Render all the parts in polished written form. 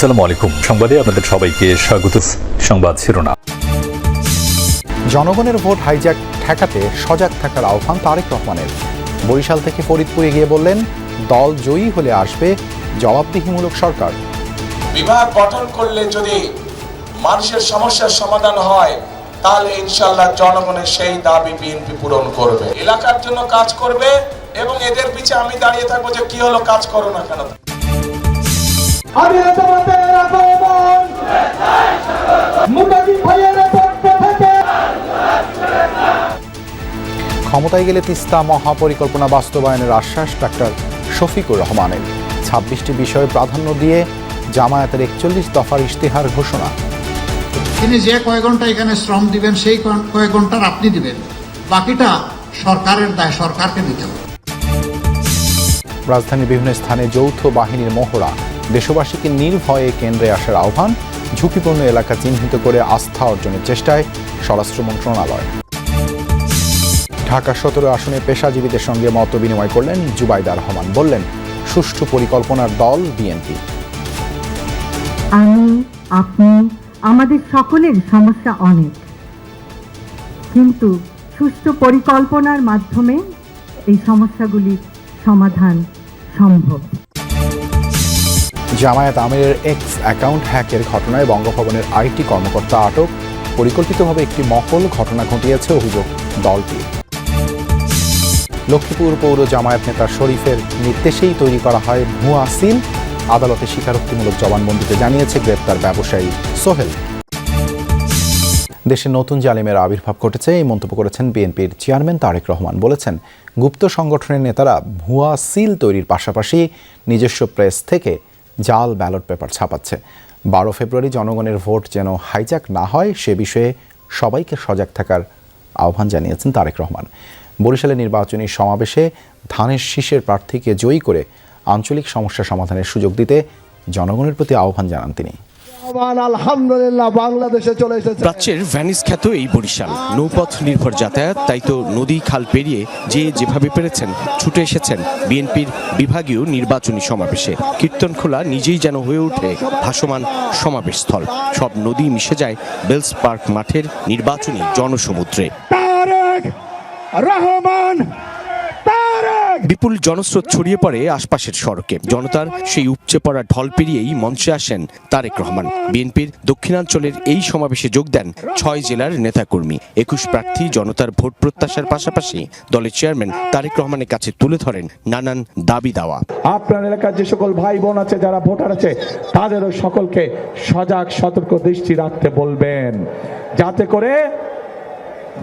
আসসালামু আলাইকুম। সংবাদে আপনাদের সবাইকে স্বাগত। সংবাদ শিরোনাম। জনগণের ভোট হাইজ্যাক ঠেকাতে সজাগ থাকার আহ্বান তারেক রহমানের। বরিশাল থেকে ফরিদপুরে গিয়ে বললেন, দল জয়ী হলে আসবে জবাবদিহিমূলক সরকার। বিভাগ গঠন করলে যদি মানুষের সমস্যার সমাধান হয়, তাহলে ইনশাআল্লাহ জনগণের সেই দাবি বিএনপি পূরণ করবে, এলাকার জন্য কাজ করবে এবং এদের পিছে আমি দাঁড়িয়ে থাকবো যে কি হলো, কাজ করো না কেন। ক্ষমতায় গেলে তিস্তা মহাপরিকল্পনা বাস্তবায়নের আশ্বাস ডাক্তার শফিকুর রহমানের। 26টি বিষয়ে প্রাধান্য দিয়ে জামায়াতের 41 দফার ইশতেহার ঘোষণা। তিনি যে কয়েক ঘন্টা এখানে শ্রম দিবেন, সেই কয়েক ঘন্টার আপনি দিবেন, বাকিটা সরকারের দায়, সরকারকে দিতে হবে। রাজধানীর বিভিন্ন স্থানে যৌথ বাহিনীর মহড়া। দেশবাসীকে নির্ভয়ে কেন্দ্রে আসার আহ্বান। ঝুঁকিপূর্ণ এলাকা চিহ্নিত করে আস্থা অর্জনের চেষ্টায় স্বরাষ্ট্র মন্ত্রণালয়। ঢাকা 17 আসনে পেশাজীবীদের সঙ্গে মত বিনিময় করলেন জুবাইদা রহমান। বললেন, সুষ্ঠু পরিকল্পনার দল বিএনপি। আমি, আপনি, আমাদের সকলের সমস্যা অনেক, কিন্তু সুষ্ঠু পরিকল্পনার মাধ্যমে এই সমস্যাগুলির সমাধান সম্ভব। জামায়াত আমিরের এক্স অ্যাকাউন্ট হ্যাকের ঘটনায় বঙ্গভবনের আইটি কর্মকর্তা আটক। পরিকল্পিতভাবে একটি মহল ঘটনা ঘটিয়েছে অভিযোগ দলটি। লক্ষ্মীপুর পৌর জামায়াত নেতা শরীফের নির্দেশেই তৈরি করা হয় ভুয়া সিল। আদালতে স্বীকারোক্তিমূলক জবানবন্দিতে জানিয়েছে গ্রেপ্তার ব্যবসায়ী সোহেল। দেশে নতুন জালিমের আবির্ভাব ঘটেছে, এই মন্তব্য করেছেন বিএনপির চেয়ারম্যান তারেক রহমান। বলেছেন, গুপ্ত সংগঠনের নেতারা ভুয়া সিল তৈরির পাশাপাশি নিজস্ব প্রেস থেকে জাল ব্যালট পেপার ছাপাচ্ছে। 12 ফেব্রুয়ারি জনগণের ভোট যেন হাইজ্যাক না হয় সে বিষয়ে সবাইকে সজাগ থাকার আহ্বান জানিয়েছেন তারেক রহমান। বরিশালে নির্বাচনী সমাবেশে ধানের শীষের প্রার্থীকে জয়ী করে আঞ্চলিক সমস্যা সমাধানের সুযোগ দিতে জনগণের প্রতি আহ্বান জানান তিনি। আলহামদুলিল্লাহ, বাংলাদেশে চলে এসেছে। প্রাচ্যের ভ্যানিস খ্যাত এই বরিশাল নৌপথ নির্ভর যাতায়াত, তাই তো নদী খাল পেরিয়ে যে যেভাবে পেরেছেন ছুটে এসেছেন বিএনপির বিভাগীয় নির্বাচনী সমাবেশে। কীর্তনখোলা নিজেই যেন হয়ে ওঠে ভাসমান সমাবেশ স্থল। সব নদী মিশে যায় বেলস পার্ক মাঠের নির্বাচনী জনসমুদ্রে। বিপুল জনস্রোত ছড়িয়ে পড়ে আশপাশের সড়কে। জনতার সেই উপচে পড়া ঢল পেরিয়েই মঞ্চে আসেন তারেক রহমান। বিএনপির দক্ষিণাঞ্চলের এই সমাবেশে যোগ দেন 6 জেলার নেতাকর্মী। 21 প্রার্থী জনতার ভোট প্রত্যাশার পাশাপাশি দলের চেয়ারম্যান তারেক রহমানের কাছে তুলে ধরেন নানান দাবি দাওয়া। আপনার এলাকার যে সকল ভাই বোন আছে, যারা ভোটার আছে, তাদেরও সকলকে সজাগ সতর্ক দৃষ্টি রাখতে বলবেন, যাতে করে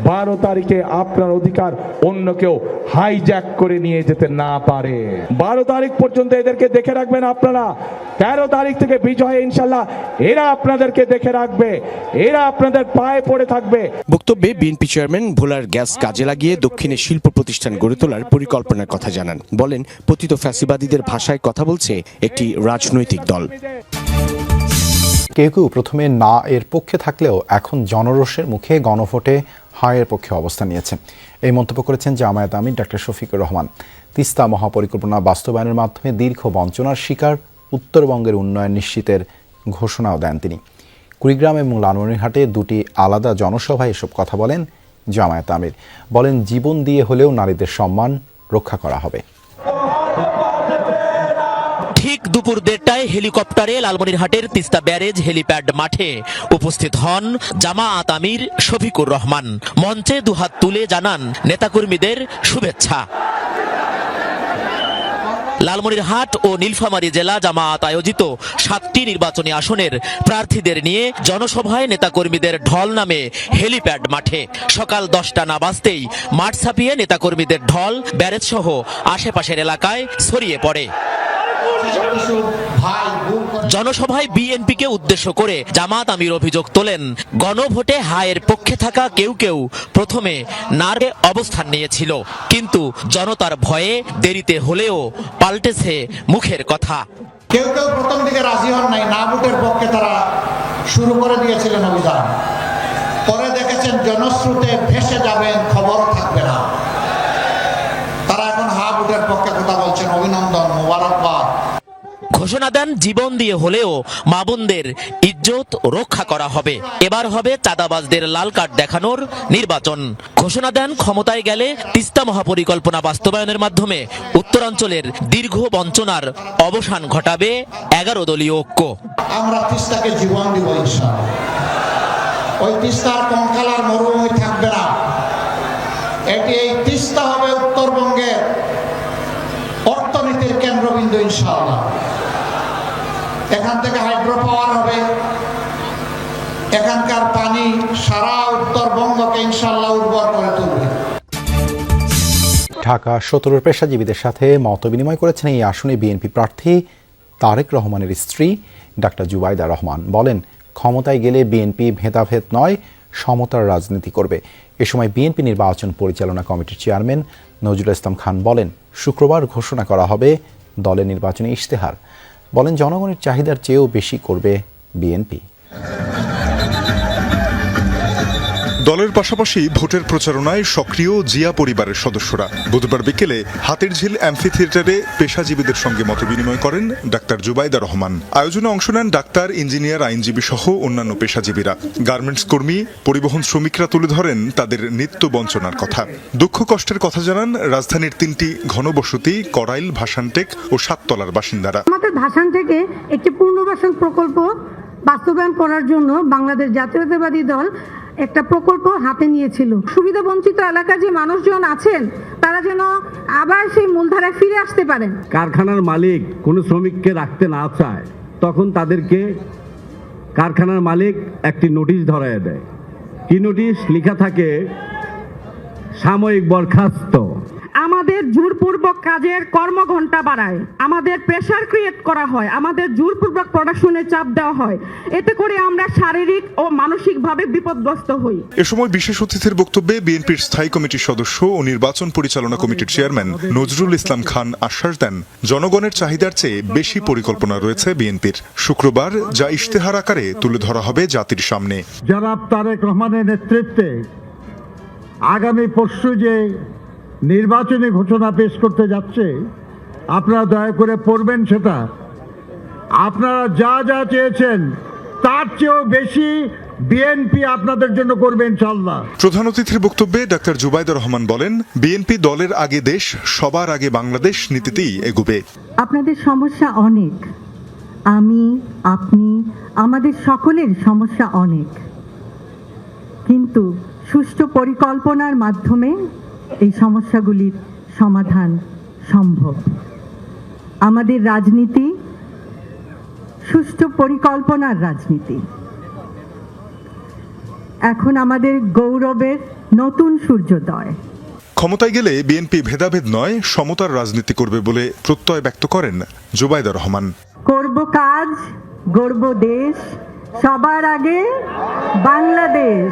12 তারিখে আপনার অধিকার অন্য কেউ হাইজ্যাক করে নিয়ে যেতে না পারে। 12 তারিখ পর্যন্ত এদেরকে দেখে রাখবেন আপনারা। 13 তারিখ থেকে বিজয় ইনশাল্লাহ এরা আপনাদেরকে দেখে রাখবে, এরা আপনাদের পায়ে পড়ে থাকবে। বক্তব্যে বিএনপি চেয়ারম্যান ভোলার গ্যাস কাজে লাগিয়ে দক্ষিণে শিল্প প্রতিষ্ঠান গড়ে তোলার পরিকল্পনার কথা জানান। বলেন, পতিত ফ্যাসিবাদীদের ভাষায় কথা বলছে একটি রাজনৈতিক দল। কেউ কেউ প্রথমে না এর পক্ষে থাকলেও এখন জনরোষের মুখে গণভোটে হায়ের পক্ষে অবস্থান নিয়েছে। এই মন্তব্য করেছেন জামায়াত আমির ডাক্তার শফিকুর রহমান। তিস্তা মহাপরিকল্পনা বাস্তবায়নের মাধ্যমে দীর্ঘ বঞ্চনার শিকার উত্তরবঙ্গের উন্নয়ন নিশ্চিতের ঘোষণাও দেন তিনি। কুড়িগ্রাম এবং লালমনিরহাটে 2টি আলাদা জনসভায় এসব কথা বলেন জামায়াত আমির। বলেন, জীবন দিয়ে হলেও নারীদের সম্মান রক্ষা করা হবে। ঠিক দুপুর 1:30টায় হেলিকপ্টারে লালমনিরহাটের তিস্তা ব্যারেজ হেলিপ্যাড মাঠে উপস্থিত হন জামায়াত আমির শফিকুর রহমান। মঞ্চে দুহাত তুলে জানান নেতাকর্মীদের শুভেচ্ছা। লালমনিরহাট ও নীলফামারী জেলা জামায়াত আয়োজিত 7টি নির্বাচনী আসনের প্রার্থীদের নিয়ে জনসভায় নেতাকর্মীদের ঢল নামে হেলিপ্যাড মাঠে। সকাল 10টা না বাজতেই মাঠ ছাপিয়ে নেতাকর্মীদের ঢল ব্যারেজ সহ আশেপাশের এলাকায় ছড়িয়ে পড়ে। জনসভায় বিএনপিকে উদ্দেশ্য করে জামায়াত আমির অভিযোগ তোলেন, গণভোটে হায়ের পক্ষে থাকা কেউ কেউ প্রথমে নারে অবস্থান নিয়েছিল, কিন্তু জনতার ভয়ে দেরিতে হলেও পাল্টেছে মুখের কথা। কেউ কেউ প্রথম দিকে রাজি হন নাই, না ভোটের পক্ষে তারা শুরু করে দিয়েছিলেন অভিযান। পরে দেখেছেন জনস্রোতে ভেসে যাবেন, খবরও থাকবে না। তারা এখন হা ভোটের পক্ষে কথা বলছেন। অভিনন্দন, মোবারকবাদ। ঘোষণা দেন জীবন দিয়ে হলেও মা বোনদের ইজ্জত রক্ষা করা হবে। এবার হবে চাঁদাবাজদের লাল কার্ড দেখানোর নির্বাচন। ঘোষণা দেন ক্ষমতায় গেলে তিস্তা মহাপরিকল্পনা বাস্তবায়নের মাধ্যমে উত্তরাঞ্চলের দীর্ঘ বঞ্চনার অবসান ঘটাবে 11 দলীয় ঐক্য। আমরা তিস্তাকে জীবন দিব ইনশাআল্লাহ। ওই তিস্তার কঙ্কালার মরুভূমি থাকবে না। এই তিস্তা হবে উত্তরবঙ্গের অর্থনীতির কেন্দ্রবিন্দু ইনশাআল্লাহ। এখান থেকে হাইড্রো পাওয়ার হবে। এখানকার পানি সারা উত্তরবঙ্গকে ইনশাআল্লাহ উর্বর করে তুলবে। ঢাকা 17 পেশাজীবীদের সাথে মতবিনিময় করেছেন এই আসনে বিএনপি প্রার্থী তারেক রহমানের স্ত্রী ডাক্তার জুবাইদা রহমান। বলেন, ক্ষমতায় গেলে বিএনপি ভেদাভেদ নয়, সমতার রাজনীতি করবে। এ সময় বিএনপি নির্বাচন পরিচালনা কমিটির চেয়ারম্যান নজরুল ইসলাম খান বলেন, শুক্রবার ঘোষণা করা হবে দলের নির্বাচনী ইশতেহার। বলেন, জনগণের চাহিদার চেয়েও বেশি করবে বিএনপি। দলের পাশাপাশি ভোটের প্রচারণায় সক্রিয় জিয়া পরিবারের সদস্যরা বুধবার বিকেলে হাতিরঝিল অ্যাম্ফি থিয়েটারে পেশাজীবীদের সঙ্গে মতবিনিময় করেন ডাক্তার জুবাইদা রহমান। আয়োজনে অংশ নেন ডাক্তার, ইঞ্জিনিয়ার, আইনজীবী সহ অন্যান্য পেশাজীবীরা। গার্মেন্টস কর্মী, পরিবহন শ্রমিকরা তুলে ধরেন তাদের নিত্য বঞ্চনার কথা। দুঃখ কষ্টের কথা জানান রাজধানীর 3টি ঘনবসতি, কড়াইল, ভাসানটেক ও সাততলার বাসিন্দারা। আমাদের ভাসান থেকে একটি পুনর্বাসন প্রকল্প বাস্তবায়ন করার জন্য বাংলাদেশ জাতীয়তাবাদী দল একটা প্রকল্প হাতে নিয়েছিল। সুবিধা বঞ্চিত এলাকার যে মানুষজন আছেন তারা যেন আবার সেই মূলধারায় ফিরে আসতে পারেন। কারখানার মালিক কোনো শ্রমিককে রাখতে না চায়, তখন তাদেরকে কারখানার মালিক একটি নোটিশ ধরায় দেয়। কি নোটিশ? লেখা থাকে সাময়িক বরখাস্ত। আমাদের জোরপূর্বক কাজের কর্মঘণ্টা বাড়ায়, আমাদের প্রেসার ক্রিয়েট করা হয়, আমাদের জোরপূর্বক প্রোডাকশনে চাপ দেওয়া হয়। এতে করে আমরা শারীরিক ও মানসিকভাবে বিপদগ্রস্ত হই। এ সময় বিশেষ অতিথির বক্তব্যে বিএনপির স্থায়ী কমিটির সদস্য ও নির্বাচন পরিচালনা কমিটির চেয়ারম্যান নজরুল ইসলাম খান আশ্বাস দেন, জনগণের চাহিদার চেয়ে বেশি পরিকল্পনা রয়েছে বিএনপির। শুক্রবার যা ইশতেহার আকারে তুলে ধরা হবে জাতির সামনে। জনাব তারেক রহমানের নেতৃত্বে আগামী পরশু যে নির্বাচনী ঘোষণা পেশ করতে যাচ্ছে, আপনারা দয়া করে পড়বেন সেটা। আপনারা যা যা চেয়েছেন তার চেয়েও বেশি বিএনপি আপনাদের জন্য করবে ইনশাআল্লাহ। প্রধান অতিথির বক্তব্যে ডাক্তার জুবাইদা রহমান বলেন, বিএনপি দলের আগে দেশ, সবার আগে বাংলাদেশ নীতিতেই এগোবে। আপনাদের সমস্যা অনেক, আমি, আপনি, আমাদের সকলের সমস্যা অনেক, কিন্তু সুষ্ঠু পরিকল্পনার মাধ্যমে এই সমস্যাগুলির সমাধান সম্ভব। আমাদের রাজনীতি সুষ্ঠু পরিকল্পনার রাজনীতি। এখন আমাদের গৌরবের নতুন সূর্যোদয়। ক্ষমতায় গেলে বিএনপি ভেদাভেদ নয়, সমতার রাজনীতি করবে বলে প্রত্যয় ব্যক্ত করেন জুবাইদা রহমান। করব কাজ, গড়ব দেশ, সবার আগে বাংলাদেশ।